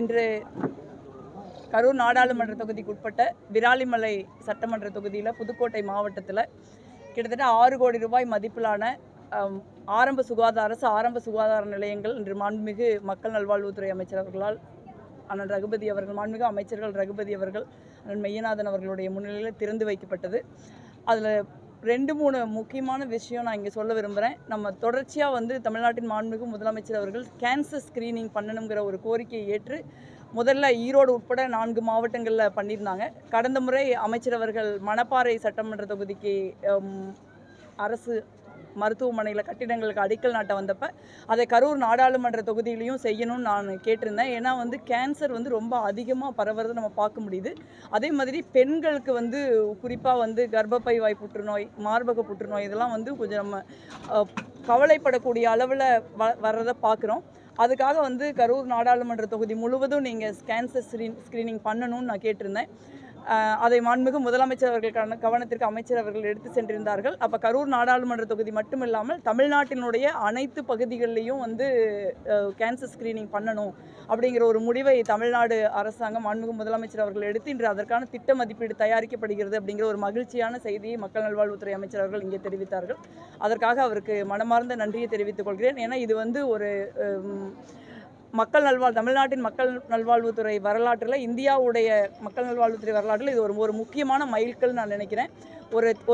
இன்று கரூர் நாடாளுமன்ற தொகுதிக்குட்பட்ட விராலிமலை சட்டமன்ற தொகுதியில் புதுக்கோட்டை மாவட்டத்தில் கிட்டத்தட்ட 6 கோடி ரூபாய் மதிப்பிலான அரசு ஆரம்ப சுகாதார நிலையங்கள் இன்று மாண்புமிகு மக்கள் நல்வாழ்வுத்துறை அமைச்சர் அவர்களால் அண்ணன் ரகுபதி அவர்கள், மாண்புமிகு அமைச்சர்கள் ரகுபதி அவர்கள், அண்ணன் மெய்யநாதன் அவர்களுடைய முன்னிலையில் திறந்து வைக்கப்பட்டது. அதில் 2-3 முக்கியமான விஷயம் நான் இங்கே சொல்ல விரும்புகிறேன். நம்ம தொடர்ச்சியாக தமிழ்நாட்டின் மாண்புமிகு முதலமைச்சர் அவர்கள் கேன்சர் ஸ்க்ரீனிங் பண்ணணுங்கிற ஒரு கோரிக்கையை ஏற்று முதல்ல ஈரோடு உட்பட 4 மாவட்டங்களில் பண்ணியிருந்தாங்க. கடந்த முறை அமைச்சர் அவர்கள் மணப்பாறை சட்டமன்ற தொகுதிக்கு அரசு மருத்துவமனையில் கட்டிடங்களுக்கு அடிக்கல் நாட்ட வந்தப்போ அதை கரூர் நாடாளுமன்ற தொகுதியிலையும் செய்யணும்னு நான் கேட்டிருந்தேன். ஏன்னா கேன்சர் ரொம்ப அதிகமாக பரவுறதை நம்ம பார்க்க முடியுது. அதே மாதிரி பெண்களுக்கு குறிப்பாக கர்ப்பப்பை வாய் புற்றுநோய், மார்பக புற்றுநோய் இதெல்லாம் கொஞ்சம் நம்ம கவலைப்படக்கூடிய அளவில் வர்றதை பார்க்குறோம். அதுக்காக கரூர் நாடாளுமன்ற தொகுதி முழுவதும் நீங்கள் கேன்சர் ஸ்க்ரீனிங் பண்ணணும்னு நான் கேட்டிருந்தேன். அதை மாண்புமிகு முதலமைச்சர் அவர்களுக்கான கவனத்திற்கு அமைச்சர் அவர்கள் எடுத்து சென்றிருந்தார்கள். அப்போ கரூர் நாடாளுமன்ற தொகுதி மட்டும் இல்லாமல் தமிழ்நாட்டினுடைய அனைத்து பகுதிகளிலையும் கேன்சர் ஸ்க்ரீனிங் பண்ணணும் அப்படிங்கிற ஒரு முடிவை தமிழ்நாடு அரசாங்கம் மாண்புமிகு முதலமைச்சர் அவர்கள் எடுத்து இன்று அதற்கான திட்ட மதிப்பீடு தயாரிக்கப்படுகிறது அப்படிங்கிற ஒரு மகிழ்ச்சியான செய்தியை மக்கள் நல்வாழ்வுத்துறை அமைச்சர் அவர்கள் இங்கே தெரிவித்தார்கள். அதற்காக அவருக்கு மனமார்ந்த நன்றியை தெரிவித்துக் கொள்கிறேன். ஏன்னா இது ஒரு தமிழ்நாட்டின் மக்கள் நல்வாழ்வுத்துறை வரலாற்றில், இந்தியாவுடைய மக்கள் நல்வாழ்வுத்துறை வரலாற்றில் இது ஒரு முக்கியமான மைல்கல் நான் நினைக்கிறேன்.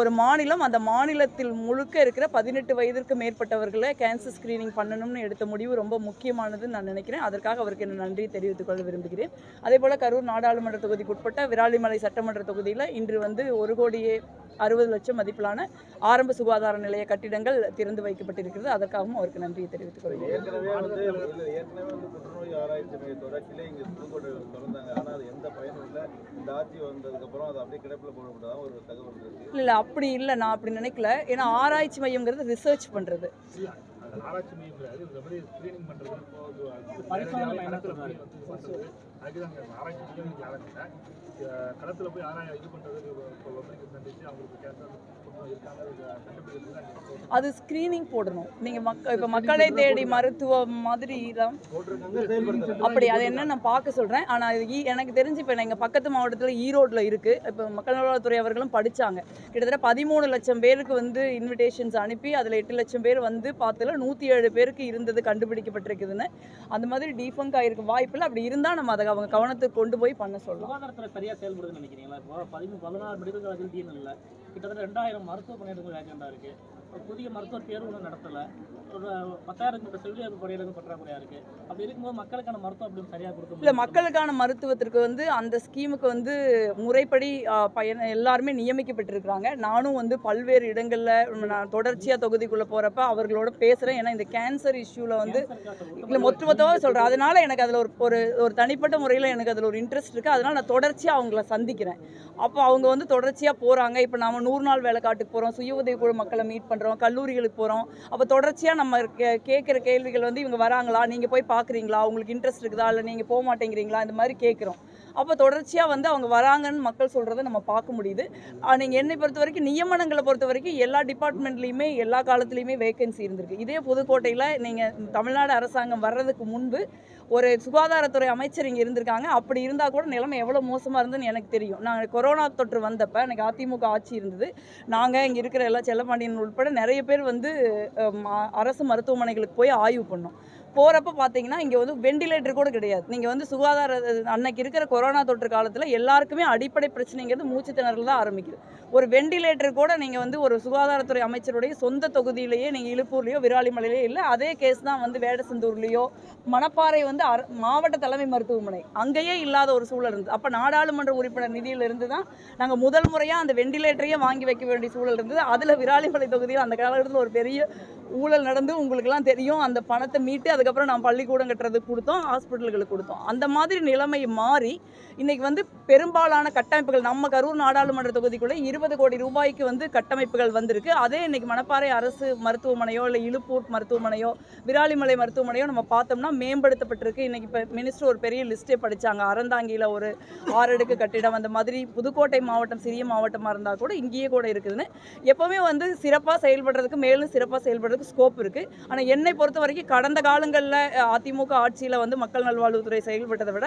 ஒரு மாநிலம், அந்த மாநிலத்தில் முழுக்க இருக்கிற 18 வயதிற்கு மேற்பட்டவர்களை கேன்சர் ஸ்க்ரீனிங் பண்ணணும்னு எடுத்த முடிவு ரொம்ப முக்கியமானதுன்னு நான் நினைக்கிறேன். அதற்காக அவருக்கு என்ன நன்றியை தெரிவித்துக் கொள்ள விரும்புகிறேன். அதேபோல் கரூர் நாடாளுமன்ற தொகுதிக்குட்பட்ட விராலிமலை சட்டமன்ற தொகுதியில் இன்று 1,60,00,000 மதிப்பிலான ஆரம்ப சுகாதார நிலைய கட்டிடங்கள் திறந்து வைக்கப்பட்டிருக்கிறது. அதற்காகவும் அவருக்கு நன்றியை தெரிவித்துக் கொள்கிறேன். புற்றுநோய் ஆராய்ச்சி மையத்தோட கிளை இங்கே புதுக்கோட்டையில் திறந்தாங்க. ஆனால் அது எந்த பயனும் இல்லை. இந்த ஆட்சி வந்ததுக்கப்புறம் அது அப்படியே கிடப்பில் போடப்பட்டதான் ஒரு தகவல் இருக்கு. இல்லை, அப்படி இல்லை, நான் அப்படி நினைக்கல. ஏன்னா ஆராய்ச்சி மையம்ங்கிறது ரிசர்ச் பண்ணுறது. ஆராய்ச்சி மையம் ஸ்கிரீனிங் பண்ணுறது களத்தில் போய் இது பண்ணுறதுக்கு அவங்களுக்கு அது ஸ்க்ரீனிங் போடணும். நீங்கள் இப்போ மக்களை தேடி மருத்துவம் மாதிரி தான் அப்படி அது என்ன நான் பார்க்க சொல்கிறேன். ஆனால் எனக்கு தெரிஞ்சு இப்போ எங்கள் பக்கத்து மாவட்டத்தில் ஈரோட்டில் இருக்குது. இப்போ மக்கள் நல்வாழ்வுத்துறை அவர்களும் படித்தாங்க. கிட்டத்தட்ட 13 லட்சம் பேருக்கு இன்விடேஷன்ஸ் அனுப்பி அதில் 8 லட்சம் பேர் பார்த்ததில் 107 பேருக்கு இருந்தது கண்டுபிடிக்கப்பட்டிருக்குதுன்னு. அந்த மாதிரி டீஃபங்க் ஆகிருக்கு வாய்ப்பில்லை. அப்படி இருந்தால் நம்ம அதை அவங்க கவனத்துக்கு கொண்டு போய் பண்ண சொல்லலாம். சுகாதாரத்தில் சரியாக செயல்படுதுன்னு நினைக்கிறீங்களா? இப்போ 16 மெடிக்கல் காலேஜில் டிஎன் இல்லை, கிட்டத்தட்ட 2000 மருத்துவ பணியிடங்கள் வேகண்டாக இருக்குது. புதிய மருத்துவர் தேர்வு ஒன்றும் நடத்தலை. ஒரு 10,000 செவிலியர் பணியிடங்கள் பற்றாக்குறையாக இருக்குது. அப்படி இருக்கும்போது மக்களுக்கான மருத்துவம் அப்படின்னு சரியாக கொடுக்க இல்லை. மக்களுக்கான மருத்துவத்திற்கு அந்த ஸ்கீமுக்கு முறைப்படி எல்லாருமே நியமிக்கப்பட்டிருக்கிறாங்க. நானும் பல்வேறு இடங்களில் நான் தொடர்ச்சியாக தொகுதிக்குள்ளே போகிறப்ப அவர்களோட பேசுகிறேன். ஏன்னா இந்த கேன்சர் இஷ்யூவில் இல்லை மொத்தமாக சொல்கிறேன். அதனால் எனக்கு அதில் ஒரு தனிப்பட்ட முறையில் எனக்கு அதில் ஒரு இன்ட்ரெஸ்ட் இருக்குது. அதனால் நான் தொடர்ச்சியாக அவங்கள சந்திக்கிறேன். அப்போ அவங்க தொடர்ச்சியாக போகிறாங்க. இப்போ நாம் 100 நாள் வேலை காட்டுக்கு போகிறோம், சுய உதவிக்குழு மக்களை மீட் பண்ணுறோம், கல்லூரிகளுக்கு போகிறோம். அப்போ தொடர்ச்சியாக நம்ம கேட்குற கேள்விகள் இவங்க வராங்களா, நீங்கள் போய் பார்க்குறீங்களா, உங்களுக்கு இன்ட்ரெஸ்ட் இருக்குதா, இல்லை நீங்கள் போக மாட்டேங்கிறீங்களா, இந்த மாதிரி கேட்குறோம். அப்போ தொடர்ச்சியாக அவங்க வராங்கன்னு மக்கள் சொல்கிறத நம்ம பார்க்க முடியுது. நீங்கள் என்னை பொறுத்த வரைக்கும், நியமனங்களை பொறுத்த வரைக்கும் எல்லா டிபார்ட்மெண்ட்லேயுமே எல்லா காலத்துலேயுமே வேகன்சி இருந்திருக்கு. இதே புதுக்கோட்டையில் நீங்கள் தமிழ்நாடு அரசாங்கம் வர்றதுக்கு முன்பு ஒரு சுகாதாரத்துறை அமைச்சர் இங்கே இருந்திருக்காங்க. அப்படி இருந்தால் கூட நிலைமை எவ்வளோ மோசமாக இருந்துன்னு எனக்கு தெரியும். நாங்கள் கொரோனா தொற்று வந்தப்போ எனக்கு அதிமுக ஆட்சி இருந்தது. நாங்கள் இங்கே இருக்கிற எல்லா செல்லப்பாண்டியன் உட்பட நிறைய பேர் அரசு மருத்துவமனைகளுக்கு போய் ஆய்வு பண்ணோம். போகிறப்ப பார்த்தீங்கன்னா இங்கே வெண்டிலேட்டர் கூட கிடையாது. நீங்கள் சுகாதார அன்னைக்கு இருக்கிற கொரோனா தொற்று காலத்தில் எல்லாருக்குமே அடிப்படை பிரச்சனைங்கிறது மூச்சு திணறல் தான் ஆரம்பிக்குது. ஒரு வெண்டிலேட்டர் கூட நீங்கள் ஒரு சுகாதாரத்துறை அமைச்சருடைய சொந்த தொகுதியிலேயே நீங்கள் இழுப்பூர்லேயோ விராலிமலையிலேயோ இல்லை. அதே கேஸ் தான் வேடசந்தூர்லேயோ மணப்பாறை மாவட்ட தலைமை மருத்துவமனை அங்கேயே இல்லாத ஒரு சூழல் இருந்தது. அப்போ நாடாளுமன்ற உறுப்பினர் நிதியிலிருந்து தான் நாங்கள் முதல் முறையாக அந்த வெண்டிலேட்டரையே வாங்கி வைக்க வேண்டிய சூழல் இருந்தது. அதில் விராலிமலை தொகுதியில் அந்த காலகட்டத்தில் ஒரு பெரிய ஊழல் நடந்து உங்களுக்கெல்லாம் தெரியும். அந்த பணத்தை மீட்டு அதுக்கப்புறம் நான் பள்ளிக்கூடம் கட்டுறதுக்கு கொடுத்தோம், ஹாஸ்பிட்டல்களுக்கு கொடுத்தோம். அந்த மாதிரி நிலைமை மாறி இன்றைக்கி பெரும்பாலான கட்டமைப்புகள் நம்ம கரூர் நாடாளுமன்ற தொகுதிக்குள்ளே 20 கோடி ரூபாய்க்கு கட்டமைப்புகள் வந்திருக்கு. அதே இன்றைக்கி மணப்பாறை அரசு மருத்துவமனையோ இல்லை இழுப்பூர் மருத்துவமனையோ விராலிமலை மருத்துவமனையோ நம்ம பார்த்தோம்னா மேம்படுத்தப்பட்டிருக்கு. இன்றைக்கி இப்போ மினிஸ்டர் ஒரு பெரிய லிஸ்ட்டே படித்தாங்க. அறந்தாங்கியில் ஒரு 6 அடுக்கு கட்டிடம், அந்த மாதிரி புதுக்கோட்டை மாவட்டம் சிறிய மாவட்டமாக இருந்தால் கூட இங்கேயே கூட இருக்குதுன்னு. எப்போவுமே சிறப்பாக செயல்படுறதுக்கு மேலும் சிறப்பாக செயல்படுறதுக்கு ஸ்கோப் இருக்குது. ஆனால் என்னை பொறுத்த வரைக்கும் கடந்த காலங்கள் காலங்களில் அதிமுக ஆட்சியில் வந்து மக்கள் நல்வாழ்வுத்துறை செயல்பட்டதை விட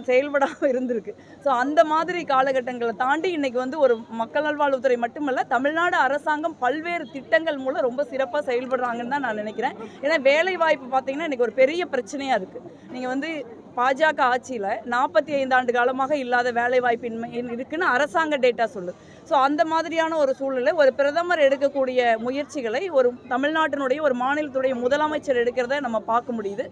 செயல்படாமல் இருந்திருக்கு. ஸோ அந்த மாதிரி காலகட்டங்களை தாண்டி இன்னைக்கு வந்து ஒரு மக்கள் நல்வாழ்வுத்துறை மட்டுமல்ல, தமிழ்நாடு அரசாங்கம் பல்வேறு திட்டங்கள் மூலம் ரொம்ப சிறப்பாக செயல்படுறாங்கன்னு தான் நான் நினைக்கிறேன். ஏன்னா வேலை வாய்ப்பு பார்த்தீங்கன்னா இன்னைக்கு ஒரு பெரிய பிரச்சனையாக இருக்குது. நீங்கள் வந்து பாஜக ஆட்சியில் 45 ஆண்டு காலமாக இல்லாத வேலைவாய்ப்பின்மை இருக்குன்னு அரசாங்க டேட்டா சொல்லுது. ஸோ அந்த மாதிரியான ஒரு சூழ்நிலை ஒரு பிரதமர் எடுக்கக்கூடிய முயற்சிகளை ஒரு தமிழ்நாட்டினுடைய ஒரு மாநிலத்துடைய முதலமைச்சர் எடுக்கிறத நம்ம பார்க்க முடியுது.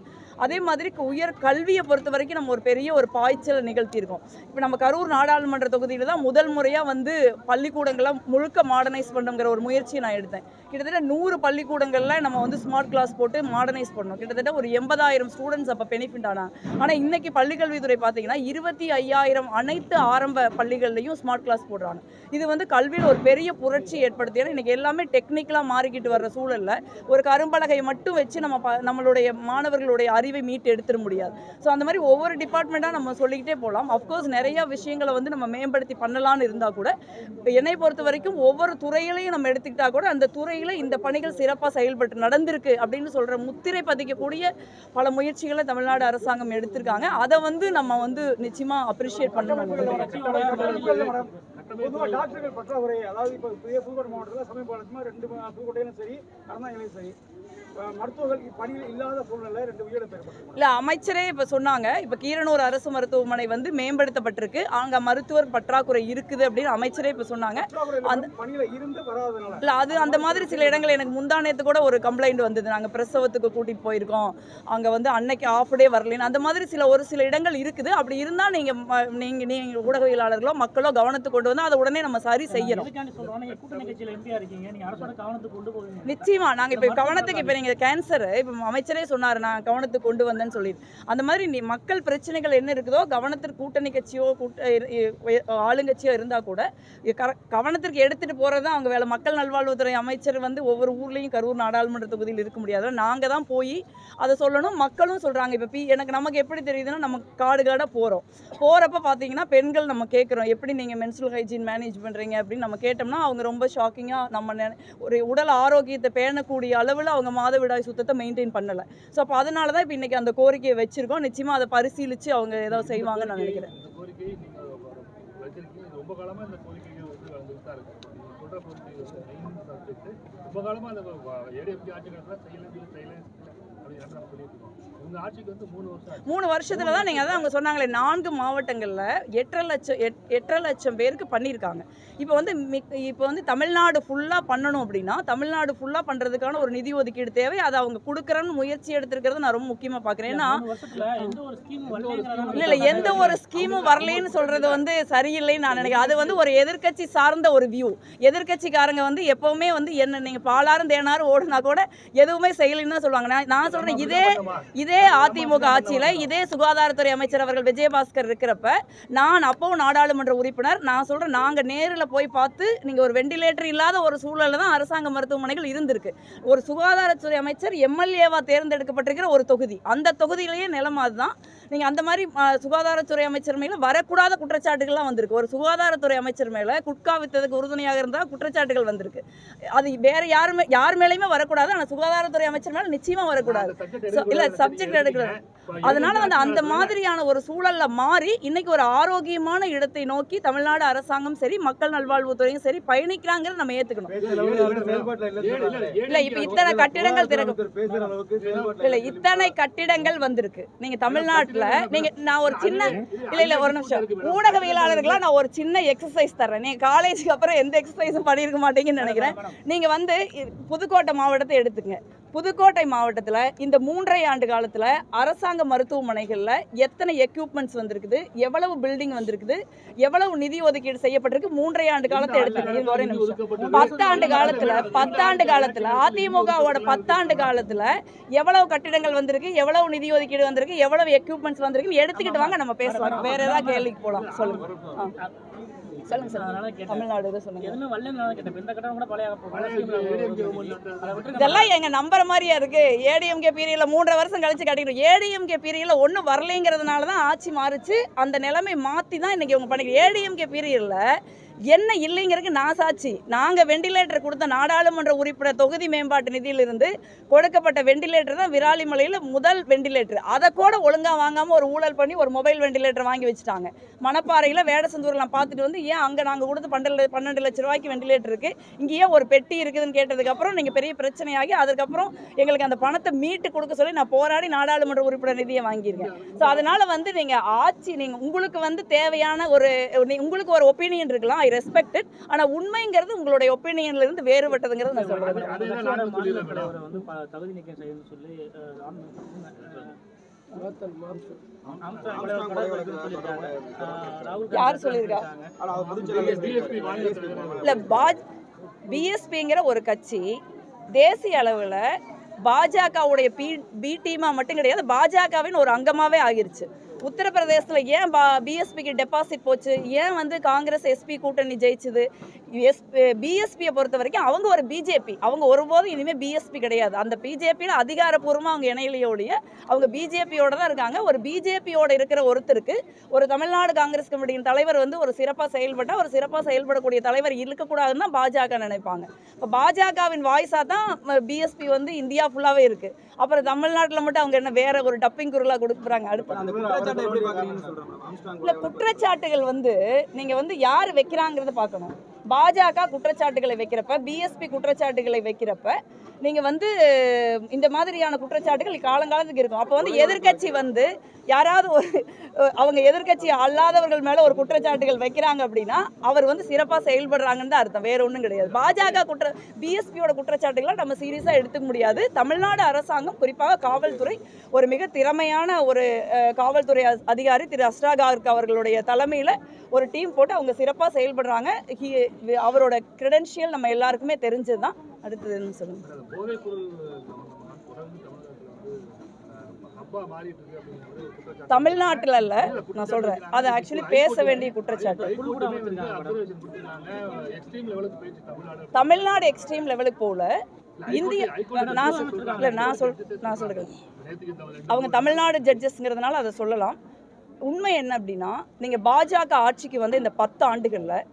அதே மாதிரி உயர் கல்வியை பொறுத்த வரைக்கும் நம்ம ஒரு பெரிய ஒரு பாய்ச்சலை நிகழ்த்தியிருக்கோம். இப்போ நம்ம கரூர் நாடாளுமன்ற தொகுதியில் தான் முதல் முறையாக வந்து பள்ளிக்கூடங்களை முழுக்க மாடர்னைஸ் பண்ணுங்கிற ஒரு முயற்சியை நான் எடுத்தேன். கிட்டத்தட்ட 100 பள்ளிக்கூடங்களில் நம்ம வந்து ஸ்மார்ட் கிளாஸ் போட்டு மாடர்னைஸ் பண்ணோம். கிட்டத்தட்ட ஒரு 80,000 ஸ்டூடெண்ட்ஸ் அப்போ பெனிஃபிட் ஆனாங்க. ஆனால் இன்னைக்கு பள்ளிக்கல்வித்துறை பார்த்தீங்கன்னா 25,000 அனைத்து ஆரம்ப பள்ளிகள்லையும் ஸ்மார்ட் கிளாஸ் போடுறாங்க. இது வந்து கல்வியில் ஒரு பெரிய புரட்சி ஏற்படுத்தி, ஏன்னா இன்னைக்கு எல்லாமே டெக்னிக்கலாக மாறிக்கிட்டு வர்ற சூழலில் ஒரு கரும்பலகையை மட்டும் வச்சு நம்மளுடைய மாணவர்களுடைய அறிவை மீட்டு எடுத்துட முடியாது. ஸோ அந்த மாதிரி ஒவ்வொரு டிபார்ட்மெண்ட்டாக நம்ம சொல்லிக்கிட்டே போகலாம். அஃப்கோர்ஸ் நிறைய விஷயங்களை வந்து நம்ம மேம்படுத்தி பண்ணலான்னு இருந்தால் கூட, என்னை பொறுத்த வரைக்கும் ஒவ்வொரு துறையிலையும் நம்ம எடுத்துக்கிட்டா கூட அந்த துறையில் இந்த பணிகள் சிறப்பாக செயல்பட்டு நடந்திருக்கு அப்படின்னு சொல்கிற முத்திரை பதிக்கக்கூடிய பல முயற்சிகளை தமிழ்நாடு அரசாங்கம் எடுத்திருக்காங்க. அதை வந்து நம்ம வந்து நிச்சயமாக அப்ரிஷியேட் பண்ணணும். டாக்டர்கள் பற்றாக்குறை, அதாவது இப்போ புதுக்கோட்டை மாவட்டத்தில் சமீப 2 புதுக்கோட்டையிலும் சரி அறந்தாங்கிலையும் சரி மருத்துவர்கள் பணியில் இல்லாத சூழ்நிலை 2 உயிரிழப்பு ஏற்பட்டிருக்கு. இல்லை, அமைச்சரே இப்போ சொன்னாங்க, இப்போ கீரனூர் அரசு மருத்துவமனை வந்து மேம்படுத்தப்பட்டிருக்கு, அங்கே மருத்துவர் பற்றாக்குறை இருக்குது அப்படின்னு அமைச்சரே இப்போ சொன்னாங்க. அந்த பணியில் இருந்து வராதனால இல்லை, அது அந்த மாதிரி சில இடங்கள் எனக்கு முந்தானத்து கூட ஒரு கம்ப்ளைண்ட் வந்தது. நாங்கள் பிரசவத்துக்கு கூட்டிகிட்டு போயிருக்கோம், அங்கே வந்து அன்னைக்கு ஆஃப் டே வரலன்னு, அந்த மாதிரி ஒரு சில இடங்கள் இருக்குது. அப்படி இருந்தால் நீங்கள் ஊடகவியலாளர்களோ மக்களோ கவனத்துக்கு கொண்டு வந்து அதை உடனே நம்ம சரி செய்யணும். நிச்சயமா நாங்கள் இப்போ கவனத்துக்கு, இப்போ நீங்கள் கேன்சர் இப்போ அமைச்சரே சொன்னார் நான் கவனத்துக்கு கொண்டு வந்தேன்னு சொல்லிட்டு, அந்த மாதிரி மக்கள் பிரச்சனைகள் என்ன இருக்குதோ கவனத்திற்கு கூட்டணி கட்சியோ ஆளுங்கட்சியோ இருந்தால் கூட கவனத்திற்கு எடுத்துகிட்டு போகிறது தான் அவங்க வேலை. மக்கள் நல்வாழ்வுத்துறை அமைச்சர் வந்து ஒவ்வொரு ஊர்லேயும் கரூர் நாடாளுமன்ற தொகுதியில் இருக்க முடியாது, நாங்கள் தான் போய் அதை சொல்லணும். மக்களும் சொல்கிறாங்க. இப்போ நமக்கு எப்படி தெரியுதுன்னா, நம்ம காடாக போகிறப்ப பார்த்தீங்கன்னா பெண்கள் நம்ம கேட்குறோம், எப்படி நீங்கள் மென்ஸ்ட்ரல் ஹைஜீன் மேனேஜ் பண்ணுறீங்க அப்படின்னு நம்ம கேட்டோம்னா அவங்க ரொம்ப ஷாக்கிங்காக நம்ம ஒரு உடல் ஆரோக்கியத்தை பேணக்கூடிய அளவில் அவங்க மாதவிடாய் சுத்தத்தை மெயின்டைன் பண்ணலை. ஸோ அப்போ அதனால தான் இப்போ இன்றைக்கி அந்த கோரிக்கையை வச்சுருக்கோம். நிச்சயமாக அதை பரிசீலித்து அவங்க ஏதாவது செய்வாங்கன்னு நான் நினைக்கிறேன். இந்த கோரிக்கை நீங்கள் வச்சிருக்கீங்க, ரொம்ப காலமாக இந்த கோரிக்கைகள் வந்து வந்துட்டு தான் இருக்குது. நீங்கள் சொல்கிற கோரிக்கை மெயின் சப்ஜெக்ட் ரொம்ப காலமாக அந்த ஏடிஎம்கே ஆட்சி காலத்தில் செய்யலை அப்படின்னு நம்ம சொல்லிட்டு இருக்கோம். உங்க ஆட்சிக்கு வந்து 3 வருஷத்துல தான் நீங்கள் அதான் அவங்க சொன்னாங்களே 4 மாவட்டங்களில் 8.5 லட்சம் பேருக்கு பண்ணியிருக்காங்க. இப்போ வந்து தமிழ்நாடு ஃபுல்லாக பண்ணணும் அப்படின்னா தமிழ்நாடு ஃபுல்லாக பண்ணுறதுக்கான ஒரு நிதி ஒதுக்கீடு தேவை. அதை அவங்க கொடுக்குறன்னு முயற்சி எடுத்திருக்கிறது நான் ரொம்ப முக்கியமாக பார்க்குறேன். ஏன்னா இல்லை எந்த ஒரு ஸ்கீமும் வரலேன்னு சொல்கிறது வந்து சரியில்லைன்னு நான் நினைக்கிறேன். அது வந்து ஒரு எதிர்க்கட்சி சார்ந்த ஒரு வியூ. எதிர்க்கட்சிக்காரங்க வந்து எப்போவுமே வந்து என்ன நீங்கள் பாலாரும் தேனாரும் ஓடுனா கூட எதுவுமே செய்யலைன்னு தான் சொல்லுவாங்க. நான் சொல்கிறேன், இதே அதிமுக ஆட்சியில் இதே சுகாதாரத்துறை அமைச்சர் அவர்கள் விஜயபாஸ்கர் இருக்கிறப்ப நான் அப்பவும் நாடாளுமன்ற உறுப்பினர், நான் சொல்கிறேன், நாங்கள் நேரில் போய் பார்த்து நீங்கள் ஒரு வெண்டிலேட்டர் இல்லாத ஒரு சூழலில் தான் அரசாங்க மருத்துவமனைகள் இருந்திருக்கு. ஒரு சுகாதாரத்துறை அமைச்சர் எம்எல்ஏவாக தேர்ந்தெடுக்கப்பட்டிருக்கிற ஒரு தொகுதி, அந்த தொகுதியிலேயே நிலைமை அதுதான். நீங்கள் அந்த மாதிரி சுகாதாரத்துறை அமைச்சர் மேலே வரக்கூடாத குற்றச்சாட்டுகள்லாம் வந்திருக்கு. ஒரு சுகாதாரத்துறை அமைச்சர் மேலே குட்கா வித்ததுக்கு உறுதுணையாக இருந்தால் குற்றச்சாட்டுகள் வந்திருக்கு. அது வேறு யார் மேலேயுமே வரக்கூடாது, ஆனால் சுகாதாரத்துறை அமைச்சர் மேலே நிச்சயமாக வரக்கூடாது. இல்லை சப்ஜெக்ட் எடுக்கிறது. அதனால வந்து அந்த மாதிரியான ஒரு சூழல்ல மாறி இன்னைக்கு ஒரு ஆரோக்கியமான இடத்தை நோக்கி தமிழ்நாடு அரசாங்கம் சரி மக்கள் நல்வாழ்வுத்துறையும் சரி பயணிக்கிறாங்கிறத நம்ம ஏத்துக்கணும். இல்ல இப்ப இத்தனை கட்டிடங்கள் இத்தனை கட்டிடங்கள் வந்திருக்கு. நீங்க தமிழ்நாட்டுல நான் ஒரு சின்ன ஒரு நிமிஷம் ஊடகவியலாளர்களா நான் ஒரு சின்ன எக்ஸசைஸ் தர்றேன். நீங்க காலேஜுக்கு அப்புறம் எந்த எக்ஸசைஸும் பண்ணியிருக்க மாட்டீங்கன்னு நினைக்கிறேன். நீங்க வந்து புதுக்கோட்டை மாவட்டத்தை எடுத்துங்க. புதுக்கோட்டை மாவட்டத்தில் இந்த 3.5 ஆண்டு காலத்தில் அரசாங்க மருத்துவமனைகளில் எத்தனை எக்யூப்மெண்ட்ஸ் வந்திருக்குது, எவ்வளவு பில்டிங் வந்திருக்குது, எவ்வளவு நிதி ஒதுக்கீடு செய்யப்பட்டிருக்கு 3.5 ஆண்டு காலத்தை எடுத்துக்கணும். ஒரே நிமிஷம். 10 ஆண்டு காலத்தில் அதிமுகவோட 10 ஆண்டு காலத்தில் எவ்வளவு கட்டிடங்கள் வந்திருக்கு, எவ்வளவு நிதி ஒதுக்கீடு வந்திருக்கு, எவ்வளவு எக்யூப்மெண்ட்ஸ் வந்திருக்கு எடுத்துக்கிட்டு வாங்க நம்ம பேசலாம். வேற ஏதாவது கேள்விக்கு போகலாம். சொல்லுங்க. இதெல்லாம் எங்க நம்புற மாதிரியா இருக்கு? ஏடிஎம்கே பீரியட்ல 3.5 வருஷம் கழிச்சு கட்டிக்கிறோம். ஏடிஎம்கே பீரியட்ல ஒன்றும் வரலைங்கிறதுனால தான் ஆட்சி மாறிச்சு. அந்த நிலைமை மாற்றி தான் இன்னைக்கு இவங்க பண்ணிக்கிறோம். ஏடிஎம்கே பீரியட்ல என்ன இல்லைங்கிறதுக்கு நான் சாட்சி. நாங்கள் வெண்டிலேட்டர் கொடுத்த நாடாளுமன்ற உறுப்பினர் தொகுதி மேம்பாட்டு நிதியிலிருந்து கொடுக்கப்பட்ட வெண்டிலேட்டர் தான் விராலிமலையில் முதல் வெண்டிலேட்டர். அதை கூட ஒழுங்காக வாங்காமல் ஒரு ஊழல் பண்ணி ஒரு மொபைல் வெண்டிலேட்டர் வாங்கி வச்சுட்டாங்க. மணப்பாறையில் வேடசந்தூரில் நான் பார்த்துட்டு வந்து ஏன் அங்கே நாங்கள் கொடுத்து 12 லட்ச ரூபாய்க்கு வெண்டிலேட்டர் இருக்குது, இங்கே ஏன் ஒரு பெட்டி இருக்குதுன்னு கேட்டதுக்கப்புறம் நீங்கள் பெரிய பிரச்சனையாகி அதுக்கப்புறம் எங்களுக்கு அந்த பணத்தை மீட்டு கொடுக்க சொல்லி நான் போராடி நாடாளுமன்ற உறுப்பினர் நிதியை வாங்கியிருக்கேன். ஸோ அதனால் வந்து நீங்கள் ஆட்சி உங்களுக்கு வந்து தேவையான உங்களுக்கு ஒரு ஒப்பீனியன் இருக்கலாம், ஐ ரெஸ்பெக்ட். ஆனால் உண்மைங்கிறது உங்களுடைய ஒப்பீனியன்ல இருந்து வேறுபட்டதுங்கிறது நான் சொல்றேன். தகுதி நீக்கம் செய்யணும்னு சொல்லி யார் சொல்லியிருக்கா? இல்ல, பிஎஸ்பிங்கிற ஒரு கட்சி தேசிய அளவில் பாஜகவுடைய பி டீமா மட்டும் கிடையாது, பாஜகவின் ஒரு அங்கமாகவே ஆகிருச்சு. உத்தரப்பிரதேசத்தில் ஏன் பிஎஸ்பிக்கு டெபாசிட் போச்சு, ஏன் வந்து காங்கிரஸ் எஸ்பி கூட்டணி ஜெயிச்சுது? பிஎஸ்பியை பொறுத்த வரைக்கும் அவங்க ஒரு பிஜேபி, அவங்க ஒருபோதும் இனிமேல் பிஎஸ்பி கிடையாது. அந்த பிஜேபியில் அதிகாரப்பூர்வமாக அவங்க இணையிலையோடைய அவங்க பிஜேபியோட தான் இருக்காங்க. ஒரு பிஜேபியோட இருக்கிற ஒருத்தருக்கு ஒரு தமிழ்நாடு காங்கிரஸ் கமிட்டியின் தலைவர் வந்து ஒரு சிறப்பாக செயல்பட்டால் ஒரு சிறப்பாக செயல்படக்கூடிய தலைவர் இருக்கக்கூடாதுன்னு தான் பாஜக நினைப்பாங்க. இப்போ பாஜகவின் வாய்ஸாக தான் பிஎஸ்பி வந்து இந்தியா ஃபுல்லாகவே இருக்குது. அப்புறம் தமிழ்நாட்டில் மட்டும் அவங்க என்ன வேற ஒரு டப்பிங் குரலாக கொடுக்குறாங்க? அடுத்து இல்லை, குற்றச்சாட்டுகள் வந்து நீங்கள் வந்து யார் வைக்கிறாங்கிறத பார்க்கணும். பாஜக குற்றச்சாட்டுகளை வைக்கிறப்ப, பிஎஸ்பி குற்றச்சாட்டுகளை வைக்கிறப்ப நீங்கள் வந்து இந்த மாதிரியான குற்றச்சாட்டுகள் காலங்காலத்துக்கு இருக்கும். அப்போ வந்து எதிர்கட்சி வந்து யாராவது அவங்க எதிர்கட்சி அல்லாதவர்கள் மேலே ஒரு குற்றச்சாட்டுகள் வைக்கிறாங்க அப்படின்னா அவர் வந்து சிறப்பாக செயல்படுறாங்கன்னு தான் அர்த்தம், வேற ஒன்றும் கிடையாது. பாஜக பிஎஸ்பியோட குற்றச்சாட்டுகளை நம்ம சீரியஸாக எடுத்துக்க முடியாது. தமிழ்நாடு அரசாங்கம், குறிப்பாக காவல்துறை, ஒரு மிக திறமையான ஒரு காவல்துறை அதிகாரி திரு அஸ்ரா கார்க் அவர்களுடைய தலைமையில் ஒரு டீம் போட்டு அவங்க சிறப்பாக செயல்படுறாங்க. அவரோட கிரெடென்ஷியல் நம்ம எல்லாருக்குமே தெரிஞ்சது தான். அடுத்தது என்ன சொல்லுங்க? தமிழ்நாட்டில் அல்ல, நான் சொல்றேன், அது ஆக்சுவலி பேச வேண்டிய குற்றச்சாட்டு. தமிழ்நாடு எக்ஸ்ட்ரீம் லெவலுக்கு போல இந்திய நான் சொல்றேன், அவங்க தமிழ்நாடு ஜட்ஜஸ்ங்கிறதுனால அதை சொல்லலாம். உண்மை என்ன அப்படின்னா, நீங்கள் பாஜக ஆட்சிக்கு வந்து இந்த 10 ஆண்டுகளில்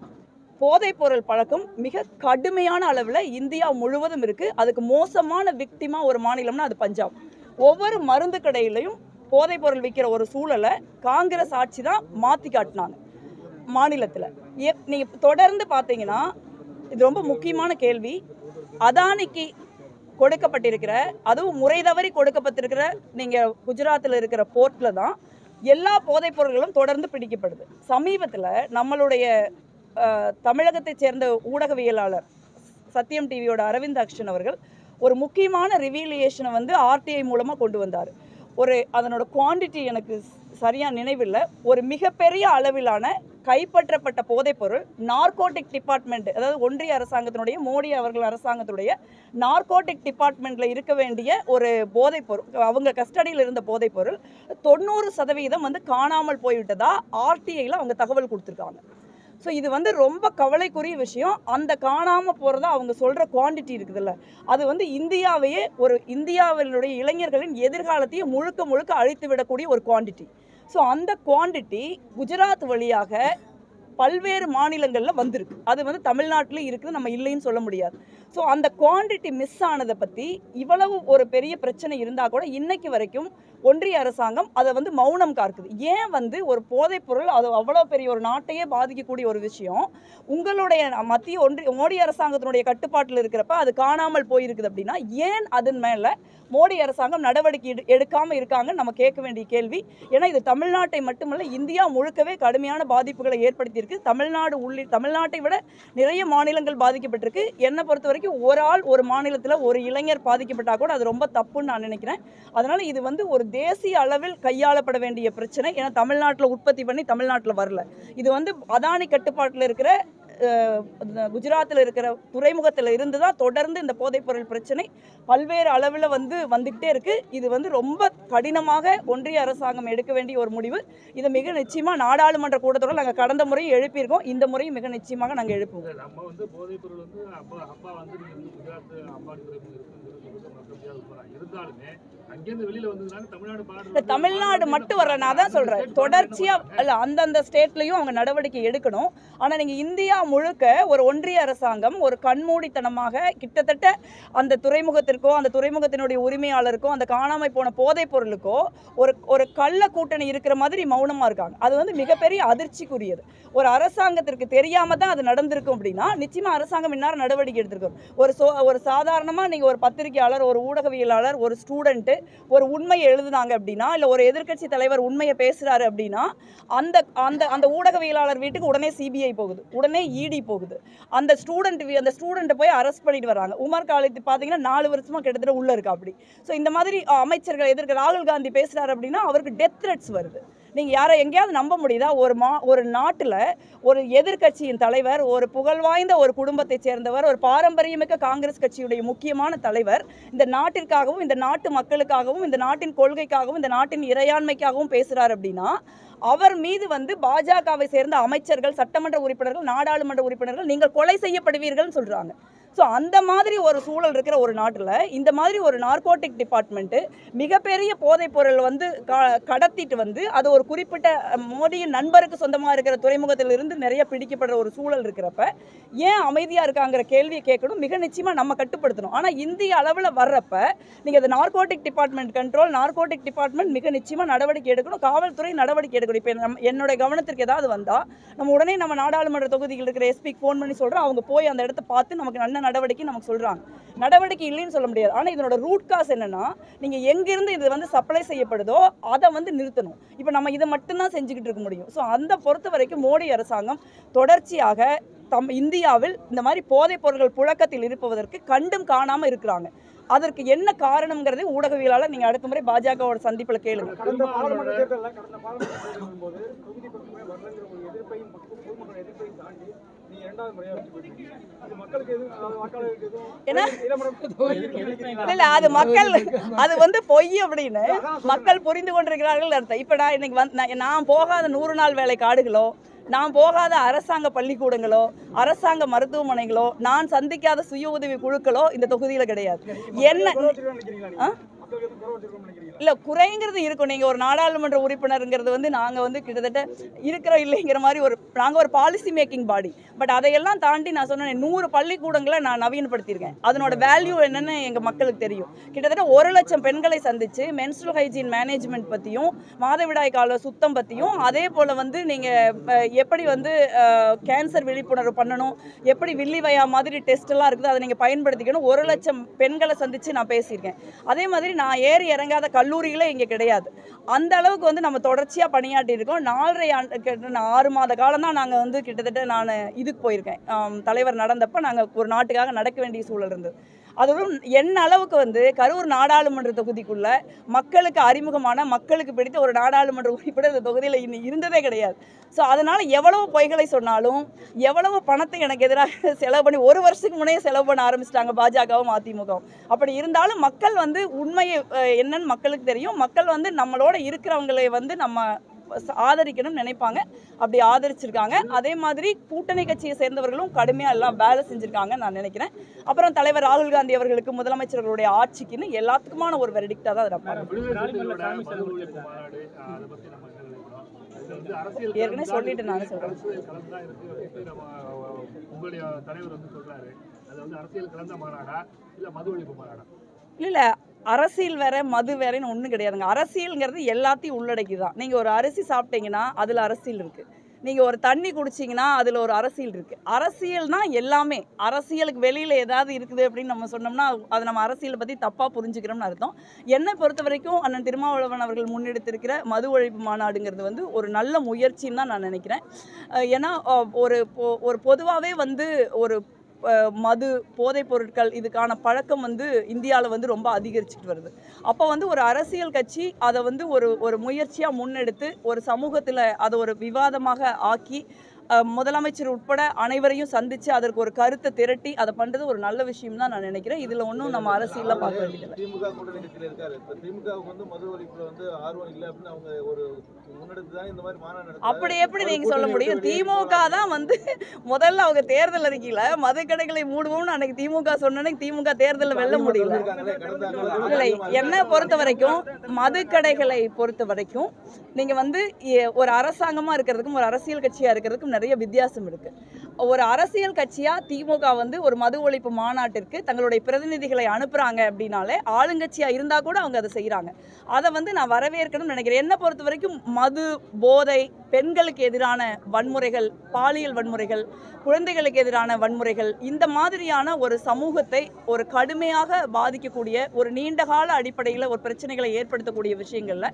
போதைப்பொருள் பழக்கம் மிக கடுமையான அளவில் இந்தியா முழுவதும் இருக்குது. அதுக்கு மோசமான விக்டிமா ஒரு மாநிலம்னா அது பஞ்சாப். ஒவ்வொரு மருந்து கடையிலையும் போதைப்பொருள் விற்கிற ஒரு சூழலை காங்கிரஸ் ஆட்சி தான் மாற்றி காட்டினாங்க மாநிலத்தில். நீங்கள் தொடர்ந்து பார்த்தீங்கன்னா இது ரொம்ப முக்கியமான கேள்வி. அதானிக்கு கொடுக்கப்பட்டிருக்கிற, அதுவும் முறை தவறி கொடுக்கப்பட்டிருக்கிற நீங்கள் குஜராத்தில் இருக்கிற போர்ட்டில் தான் எல்லா போதைப் பொருட்களும் தொடர்ந்து பிடிக்கப்படுது. சமீபத்தில் நம்மளுடைய தமிழகத்தைச் சேர்ந்த ஊடகவியலாளர் சத்தியம் டிவியோட அரவிந்த் அக்ஷன் அவர்கள் ஒரு முக்கியமான ரிவீலியேஷனை வந்து ஆர்டிஐ மூலமாக கொண்டு வந்தார். அதனோட குவான்டிட்டி எனக்கு சரியாக நினைவில்லை. ஒரு மிகப்பெரிய அளவிலான கைப்பற்றப்பட்ட போதைப்பொருள் நார்கோட்டிக் டிபார்ட்மெண்ட், அதாவது ஒன்றிய அரசாங்கத்தினுடைய மோடி அவர்கள் அரசாங்கத்துடைய நார்கோட்டிக் டிபார்ட்மெண்ட்டில் இருக்க வேண்டிய ஒரு போதைப்பொருள், அவங்க கஸ்டடியில் இருந்த போதைப்பொருள் 90% வந்து காணாமல் போய்விட்டதா ஆர்டிஐயில் அவங்க தகவல் கொடுத்துருக்காங்க. ஸோ இது வந்து ரொம்ப கவலைக்குரிய விஷயம். அந்த காணாமல் போகிறதா அவங்க சொல்கிற குவான்டிட்டி இருக்குதுல்ல, அது வந்து இந்தியாவினுடைய இளைஞர்களின் எதிர்காலத்தையும் முழுக்க அழித்து விடக்கூடிய ஒரு குவான்டிட்டி. ஸோ அந்த குவான்டிட்டி குஜராத் வழியாக பல்வேறு மாநிலங்களில் வந்திருக்கு. அது வந்து தமிழ்நாட்டிலும் இருக்குது, நம்ம இல்லைன்னு சொல்ல முடியாது. ஸோ அந்த குவான்டிட்டி மிஸ் ஆனதை பற்றி இவ்வளவு ஒரு பெரிய பிரச்சனை இருந்தால் கூட இன்னைக்கு வரைக்கும் ஒன்றிய அரசாங்கம் அதை வந்து மௌனம் காக்குது. ஏன் வந்து ஒரு போதைப்பொருள் அது அவ்வளோ பெரிய ஒரு நாட்டையே பாதிக்கக்கூடிய ஒரு விஷயம் உங்களுடைய மோடி அரசாங்கத்தினுடைய கட்டுப்பாட்டில் இருக்கிறப்ப அது காணாமல் போயிருக்குது அப்படின்னா ஏன் அதன் மேலே மோடி அரசாங்கம் நடவடிக்கை எடுக்காமல் இருக்காங்க நம்ம கேட்க வேண்டிய கேள்வி. ஏன்னா இது தமிழ்நாட்டை மட்டுமல்ல இந்தியா முழுக்கவே கடுமையான பாதிப்புகளை ஏற்படுத்தியிருக்கு. தமிழ்நாட்டை விட நிறைய மாநிலங்கள் பாதிக்கப்பட்டிருக்கு. என்னை பொறுத்த வரைக்கும் ஒரு மாநிலத்தில் ஒரு இளைஞர் பாதிக்கப்பட்டால் கூட அது ரொம்ப தப்புன்னு நான் நினைக்கிறேன். அதனால் இது வந்து ஒரு தேசிய அளவில் கையாளப்பட வேண்டிய பிரச்சனை. ஏன்னா தமிழ்நாட்டில் உற்பத்தி பண்ணி தமிழ்நாட்டில் வரல. இது வந்து அதானி கட்டுப்பாட்டில் இருக்கிற குஜராத்தில் இருக்கிற துறைமுகத்தில் இருந்து தான் தொடர்ந்து இந்த போதைப்பொருள் பிரச்சனை பல்வேறு அளவில் வந்துக்கிட்டே இருக்குது. இது வந்து ரொம்ப கடினமாக ஒன்றிய அரசாங்கம் எடுக்க வேண்டிய ஒரு முடிவு. இதை மிக நிச்சயமாக நாடாளுமன்ற கூட்டத்தோடு நாங்கள் கடந்த முறையும் எழுப்பியிருக்கோம், இந்த முறையும் மிக நிச்சயமாக நாங்கள் எழுப்புவோம். நம்ம வந்து போதைப்பொருள் வந்து அப்பா வந்து குஜராத் அம்பாடி துறைமுகம் இருக்குன்னு மறுக்க முடியாது உண்மைதான். இருந்தாலுமே அங்கேருந்து வெளியில வந்ததுனால தமிழ்நாடு border தமிழ்நாடு மட்டும் வரல, நான் தான் சொல்றேன், தொடர்ச்சியா இல்ல அந்தந்த ஸ்டேட்லயும் அவங்க நடவடிக்கை எடுக்கணும். ஆனா நீங்க இந்தியா முழுக்க ஒரு ஒன்றிய அரசாங்கம் ஒரு கண்மூடித்தனமாக கிட்டத்தட்ட அந்த துறைமுகத்திற்கோ அந்த துறைமுகத்தினுடைய உரிமையாளருக்கோ அந்த காணாமல் போன போதைப் பொருளுக்கோ ஒரு கள்ள கூட்டணி இருக்கிற மாதிரி மௌனமா இருக்காங்க. அது வந்து மிகப்பெரிய அதிர்ச்சிக்குரியது. ஒரு அரசாங்கத்திற்கு தெரியாம தான் அது நடந்திருக்கும் அப்படின்னா நிச்சயமா அரசாங்கம் இந்நேரம் நடவடிக்கை எடுத்திருக்கும். ஒரு சாதாரணமா நீங்க ஒரு பத்திரிகையாளர், ஒரு ஊடகவியலாளர், ஒரு ஸ்டூடெண்ட் ஒரு உண்மையை எழுதுனாங்க அப்படின்னா, இல்ல ஒரு எதிர்க்கட்சி தலைவர் உண்மையை பேசுறாரு அப்படின்னா அந்த அந்த அந்த ஊடகவியலாளர் வீட்டுக்கு உடனே சிபிஐ போகுது, உடனே இடி போகுது. அந்த ஸ்டூடெண்ட் போய் அரெஸ்ட் பண்ணிட்டு வராங்க. உமர் காலித் பாத்தீங்கன்னா 4 வருஷமா கிட்டத்தட்ட உள்ள இருக்கா அப்படி. ஸோ இந்த மாதிரி அமைச்சர்கள் எதிர்க்க ராகுல் காந்தி பேசுறாரு அப்படின்னா அவருக்கு டெத் த்ரெட்ஸ் வருது. நீங்க யாரை எங்கேயாவது நம்ப முடியுதா? ஒரு நாட்டுல ஒரு எதிர்க்கட்சியின் தலைவர், ஒரு புகழ்வாய்ந்த ஒரு குடும்பத்தை சேர்ந்தவர், ஒரு பாரம்பரியமிக்க காங்கிரஸ் கட்சியுடைய முக்கியமான தலைவர் இந்த நாட்டிற்காகவும் இந்த நாட்டு மக்களுக்காகவும் இந்த நாட்டின் கொள்கைக்காகவும் இந்த நாட்டின் இறையாண்மைக்காகவும் பேசுறாரு அப்படின்னா அவர் மீது வந்து பாஜகவை சேர்ந்த அமைச்சர்கள், சட்டமன்ற உறுப்பினர்கள், நாடாளுமன்ற உறுப்பினர்கள் நீங்கள் கொலை செய்யப்படுவீர்கள் சொல்றாங்க. ஸோ அந்த மாதிரி ஒரு சூழல் இருக்கிற ஒரு நாட்டில் இந்த மாதிரி ஒரு நார்கோட்டிக் டிபார்ட்மெண்ட்டு மிகப்பெரிய போதைப் பொருள் வந்து கடத்திட்டு வந்து அது ஒரு குறிப்பிட்ட மோடியின் நண்பருக்கு சொந்தமாக இருக்கிற துறைமுகத்தில் இருந்து நிறைய பிடிக்கப்படுற ஒரு சூழல் இருக்கிறப்ப ஏன் அமைதியாக இருக்காங்கிற கேள்வியை கேட்கணும். மிக நிச்சயமாக நம்ம கட்டுப்படுத்தணும். ஆனால் இந்திய அளவில் வர்றப்ப நீங்கள் அது narcotic department control, narcotic department மிக நிச்சயமாக நடவடிக்கை எடுக்கணும். காவல்துறை நடவடிக்கை எடுக்கணும். இப்போ என்னுடைய கவனத்திற்கு ஏதாவது வந்தால் நம்ம உடனே நம்ம நாடாளுமன்ற தொகுதியில் இருக்கிற எஸ்பிக்கு ஃபோன் பண்ணி சொல்கிறோம். அவங்க போய் அந்த இடத்த பார்த்து நமக்கு நல்ல நடவடிக்கை நமக்கு சொல்றாங்க. நடவடிக்கை இல்லைன்னு சொல்ல முடியாது. ஆனா இதனோட ரூட் காஸ் என்னன்னா, நீங்க எங்கிருந்து இது வந்து சப்ளை செய்யப்படுதோ அதை வந்து நிறுத்தணும். இப்போ நம்ம இதை மட்டும்தான் செஞ்சுக்கிட்டு இருக்க முடியும். ஸோ அந்த பொறுத்த வரைக்கும் மோடி அரசாங்கம் தொடர்ச்சியாக இந்தியாவில் இந்த மாதிரி போதைப் பொருட்கள் புழக்கத்தில் இருப்பதற்கு கண்டும் காணாம இருக்கிறாங்க. அதற்கு என்ன காரணம்ங்கிறதை ஊடகவியலாளர் நீங்க அடுத்த முறை பாஜகவோட சந்திப்புல கேளுங்க. கடந்த பாராளுமன்ற தேர்தலில் போது தொகுதி பக்கமே வரலங்கிற ஒரு எதிர்ப்பையும் பொதுமக்கள் எதிர்ப்பையும் தாண்டி நீங்க இரண்டாவது முறையா வெற்றி பெற்றீங்க. அது மக்களுக்கு எதுவும் வாக்காளர்களுக்கு எதுவும் இல்ல அது வந்து பொய் அப்படின்னு மக்கள் புரிந்து கொண்டிருக்கிறார்கள் அர்த்தம். இப்ப நான் இன்னைக்கு நான் போகாத 100 நாள் வேலை காடுகளோ, நான் போகாத அரசாங்க பள்ளிக்கூடங்களோ, அரசாங்க மருத்துவமனைகளோ, நான் சந்திக்காத சுய உதவி குழுக்களோ இந்த தொகுதியில கிடையாது. என்ன இல்ல குறைங்கிறது இருக்கும். நீங்க ஒரு நாடாளுமன்ற உறுப்பினருங்கிறது வந்து நாங்க வந்து கிட்டத்தட்ட இருக்கிறோம் இல்லைங்கிற மாதிரி நாங்க ஒரு பாலிசி மேக்கிங் பாடி. பட் அதையெல்லாம் தாண்டி நான் சொன்னேன் 100 பள்ளிக்கூடங்களை நான் நவீனப்படுத்தியிருக்கேன். அதனோட வேல்யூ என்னன்னு எங்க மக்களுக்கு தெரியும். கிட்டத்தட்ட 1 லட்சம் பெண்களை சந்திச்சு மென்ஸ்ட்ரல் ஹைஜீன் மேனேஜ்மெண்ட் பத்தியும் மாதவிடாய் கால சுத்தம் பத்தியும், அதே போல வந்து நீங்க எப்படி வந்து கேன்சர் விழிப்புணர்வு பண்ணணும், எப்படி வில்லி வயா மாதிரி டெஸ்ட் எல்லாம் இருக்குது அதை நீங்க பயன்படுத்திக்கணும், 1 லட்சம் பெண்களை சந்திச்சு நான் பேசியிருக்கேன். அதே மாதிரி நான் ஏறி இறங்காத கல்லூரிகளே இங்கே கிடையாது. அந்த அளவுக்கு வந்து நம்ம தொடர்ச்சியாக பணியாற்றி இருக்கோம். 6 மாத காலம் தான் நாங்கள் வந்து கிட்டத்தட்ட நான் இதுக்கு போயிருக்கேன். தலைவர் நடந்தப்போ நாங்கள் ஒரு நாட்டுக்காக நடக்க வேண்டிய சூழல் இருந்தது. அதுவும் என்ன அளவுக்கு வந்து கரூர் நாடாளுமன்ற தொகுதிக்குள்ள மக்களுக்கு அறிமுகமான, மக்களுக்கு பிடித்த ஒரு நாடாளுமன்ற உறுப்பினர் இந்த தொகுதியில் இன்னும் இருந்ததே கிடையாது. ஸோ அதனால் எவ்வளவு பொய்களை சொன்னாலும், எவ்வளவு பணத்தை எனக்கு எதிராக செலவு பண்ணி 1 வருஷத்துக்கு முன்னே செலவு பண்ண ஆரம்பிச்சிட்டாங்க பாஜகவும் அதிமுகவும். அப்படி இருந்தாலும் மக்கள் வந்து உண்மையை என்னன்னு மக்களுக்கு தெரியும். மக்கள் வந்து நம்மளோட இருக்கிறவங்களை வந்து நம்ம ஆதரிக்கணும்னு நினைப்பாங்க. அப்படி ஆதரிச்சிருக்காங்க. அதே மாதிரி கூட்டணி கட்சியை சேர்ந்தவர்களும் கடுமையாக எல்லாம் வேலை செஞ்சுருக்காங்கன்னு நான் நினைக்கிறேன். அப்புறம் தலைவர் ராகுல் காந்தி அவர்களுக்கு, முதலமைச்சர்களுடைய ஆட்சிக்குன்னு எல்லாத்துக்குமான ஒரு வெர்டிக்டாக தான் அதை ஏற்கனவே சொல்லிட்டு நான் சொல்கிறேன். உங்களுடைய தலைவர் வந்து சொல்றாரு அது வந்து அரசியல் கலந்த மாநாடா இல்லை மது ஒழிப்பு மாநாடா? இல்லை, அரசியல் வேற மது வேறன்னு ஒன்றும் கிடையாதுங்க. அரசியல்ங்கிறது எல்லாத்தையும் உள்ளடக்கி தான். நீங்கள் ஒரு அரிசி சாப்பிட்டீங்கன்னா அதில் அரசியல் இருக்குது. நீங்கள் ஒரு தண்ணி குடிச்சிங்கன்னா அதில் ஒரு அரசியல் இருக்குது. அரசியல்னா எல்லாமே. அரசியலுக்கு வெளியில் ஏதாவது இருக்குது அப்படின்னு நம்ம சொன்னோம்னா அது நம்ம அரசியலை பற்றி தப்பாக புரிஞ்சுக்கிறோம்னு அர்த்தம். என்னை பொறுத்த வரைக்கும் அண்ணன் திருமாவளவன் அவர்கள் முன்னெடுத்திருக்கிற மது ஒழிப்பு மாநாடுங்கிறது வந்து ஒரு நல்ல முயற்சின்னு தான் நான் நினைக்கிறேன். ஏன்னா ஒரு பொதுவாகவே வந்து ஒரு மது, போதைப் பொருட்கள் இதுக்கான பழக்கம் வந்து இந்தியாவில் வந்து ரொம்ப அதிகரிச்சுட்டு வருது. அப்போ வந்து ஒரு அரசியல் கட்சி அதை வந்து ஒரு முயற்சியாக முன்னெடுத்து ஒரு சமூகத்தில் அதை ஒரு விவாதமாக ஆக்கி முதலமைச்சர் உட்பட அனைவரையும் சந்தித்து அதற்கு ஒரு கருத்தை திரட்டி அதை பண்ணுறது ஒரு நல்ல விஷயம் தான் நான் நினைக்கிறேன். இதில் ஒன்றும் நம்ம அரசியலில் பார்க்க வேண்டியதில்லை. திமுக கூட்டணி கட்சியில் இருக்காரு. இப்போ திமுகவுக்கு வந்து மது ஒழிப்புல வந்து ஆர்வம் இல்லை அப்படின்னு அவங்க ஒரு முன்னெடுத்து தானே இந்த மாதிரி மாநாடு நடத்துறாரு. அப்படி எப்படி நீங்க சொல்ல முடியும்? திமுக தான் வந்து முதல்ல அவங்க தேர்தல் அறிக்கையில மதுக்கடைகளை மூடுவோம்னு அன்னைக்கு திமுக சொன்னே திமுக தேர்தலில் வெல்ல முடியல. இல்லை, என்னை பொறுத்த வரைக்கும் மதுக்கடைகளை பொறுத்த வரைக்கும் நீங்க வந்து ஒரு அரசாங்கமா இருக்கிறதுக்கும் ஒரு அரசியல் கட்சியா இருக்கிறதுக்கும் நிறைய வித்தியாசம் இருக்கு. ஒரு அரசியல் கட்சியா திமுக வந்து ஒரு மது ஒழிப்பு மாநாட்டிற்கு தங்களுடைய பிரதிநிதிகளை அனுப்புறாங்க அப்படின்னாலே ஆளுங்கட்சியா இருந்தா கூட அவங்க அதை செய்யறாங்க. அதை வந்து நான் வரவேற்கணும்னு நினைக்கிறேன். என்னை பொறுத்த வரைக்கும் மது, போதை, பெண்களுக்கு எதிரான வன்முறைகள், பாலியல் வன்முறைகள், குழந்தைகளுக்கு எதிரான வன்முறைகள், இந்த மாதிரியான ஒரு சமூகத்தை ஒரு கடுமையாக பாதிக்கக்கூடிய ஒரு நீண்டகால அடிப்படையில் ஒரு பிரச்சனைகளை ஏற்படுத்தக்கூடிய விஷயங்கள்ல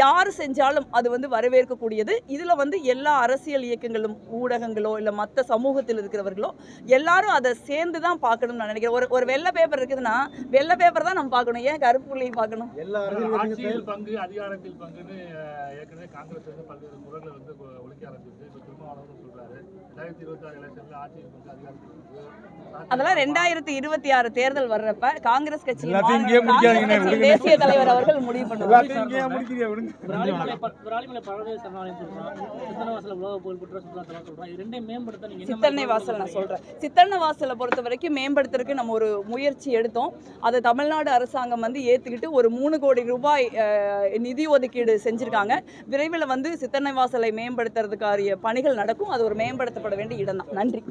யார் செஞ்சாலும் அது வந்து வரவேற்கக்கூடியது. இதில் வந்து எல்லா அரசியல் இயக்கங்களும், ஊடகங்களோ இல்லை மற்ற சமூகத்தில் இருக்கிறவர்களோ எல்லாரும் அதை சேர்ந்து தான் பார்க்கணும்னு நான் நினைக்கிறேன். ஒரு வெள்ளை பேப்பர் இருக்குதுன்னா வெள்ளை பேப்பர் தான் நம்ம பார்க்கணும், ஏன் கருப்பு புள்ளியும் பார்க்கணும்? ஆட்சியில் பங்கு, அதிகாரத்தில் பங்குன்னு ஏற்கனவே காங்கிரஸ் வந்து பல்வேறு முறைகளை வந்து ஒழிக்க ஆரம்பிச்சு. இப்போ திருமாவளவன் சொல்றாரு 2026 எலெக்ஷன்ல ஆட்சியில் பங்கு, அதிகாரத்தில் பங்கு, அதெல்லாம் 2026 தேர்தல் வர்றப்ப காங்கிரஸ் கட்சி தேசிய தலைவர் அவர்கள் முடிவு பண்ணுவாங்க. விராலிமலை பறவை சரணாலயம் சொல்றான், சித்தன்னவாசல் உலக புகழ்பெற்ற சுற்றுலாத்தலம் சொல்றான். இது ரெண்டையும் மேம்படுத்த நீங்க சித்தன்னவாசல் நான் சொல்றேன். சித்தன்னவாசலை பொறுத்த வரைக்கும் மேம்படுத்துறதுக்கு நம்ம ஒரு முயற்சி எடுத்தோம். அதை தமிழ்நாடு அரசாங்கம் வந்து ஏத்துக்கிட்டு ஒரு 3 கோடி ரூபாய் நிதி ஒதுக்கீடு செஞ்சிருக்காங்க. விரைவில் வந்து சித்தன்னவாசலை மேம்படுத்துறதுக்கான பணிகள் நடக்கும். அது ஒரு மேம்படுத்தப்பட வேண்டிய இடம் தான். நன்றி.